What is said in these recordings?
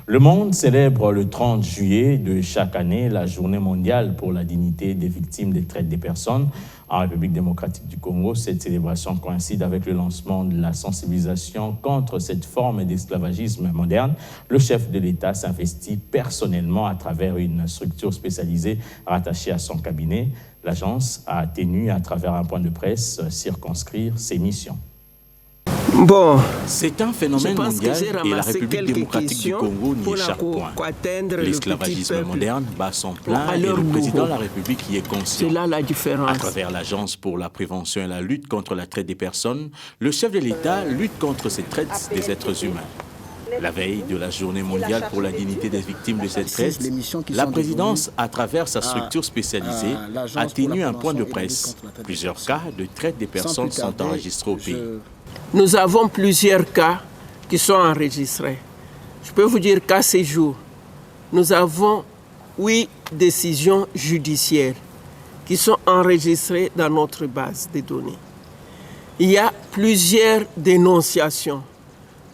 Le monde célèbre le 30 juillet de chaque année la journée mondiale pour la dignité des victimes des traites des personnes en République démocratique du Congo. Cette célébration coïncide avec le lancement de la sensibilisation contre cette forme d'esclavagisme moderne. Le chef de l'État s'investit personnellement à travers une structure spécialisée rattachée à son cabinet. L'agence a tenu, à travers un point de presse, circonscrire ses missions. Bon, c'est un phénomène mondial et la République démocratique du Congo n'y échappe point. L'esclavagisme moderne bat son plein et le président de la République y est conscient. C'est là la différence. À travers l'Agence pour la prévention et la lutte contre la traite des personnes, le chef de l'État lutte contre cette traite des êtres humains. La veille de la journée mondiale pour la dignité des victimes de cette traite, la présidence, à travers sa structure spécialisée, a tenu un point de presse. Plusieurs cas de traite des personnes sont enregistrés au pays. Nous avons plusieurs cas qui sont enregistrés. Je peux vous dire qu'à ce jour, nous avons 8 décisions judiciaires qui sont enregistrées dans notre base de données. Il y a plusieurs dénonciations,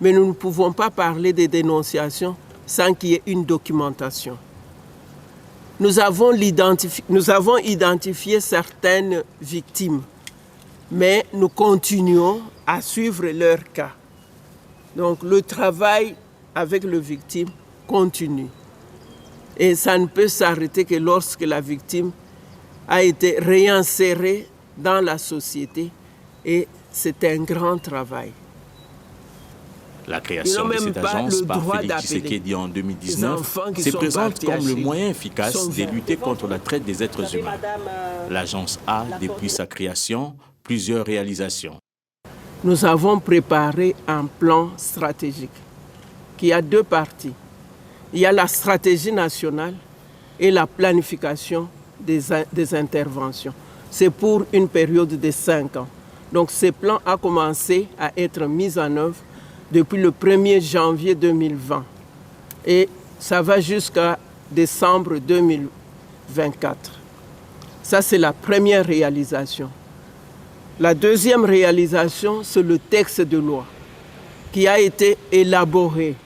mais nous ne pouvons pas parler de dénonciations sans qu'il y ait une documentation. Nous avons identifié certaines victimes, mais nous continuons à suivre leur cas. Donc le travail avec les victimes continue. Et ça ne peut s'arrêter que lorsque la victime a été réinsérée dans la société. Et c'est un grand travail. La création de cette agence par Félix Tshisekedi en 2019 se présente comme le moyen efficace de lutter contre la traite des êtres humains. L'agence a, depuis sa création, plusieurs réalisations. Nous avons préparé un plan stratégique qui a 2 parties. Il y a la stratégie nationale et la planification des interventions. C'est pour une période de 5 ans. Donc ce plan a commencé à être mis en œuvre depuis le 1er janvier 2020. Et ça va jusqu'à décembre 2024. Ça, c'est la première réalisation. La deuxième réalisation, c'est le texte de loi qui a été élaboré,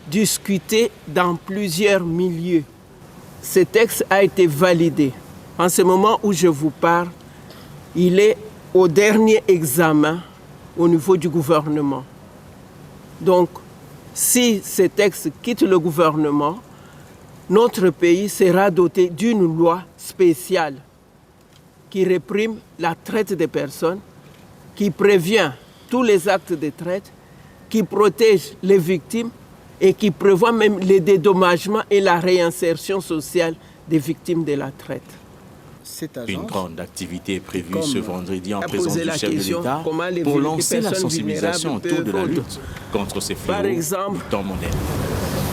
discuté dans plusieurs milieux. Ce texte a été validé. En ce moment où je vous parle, il est au dernier examen au niveau du gouvernement. Donc, si ce texte quitte le gouvernement, notre pays sera doté d'une loi spéciale qui réprime la traite des personnes, qui prévient tous les actes de traite, qui protège les victimes et qui prévoit même les dédommagements et la réinsertion sociale des victimes de la traite. Une grande activité est prévue ce vendredi en présence du chef de l'État pour lancer la sensibilisation autour de la lutte contre ces fléaux du temps moderne.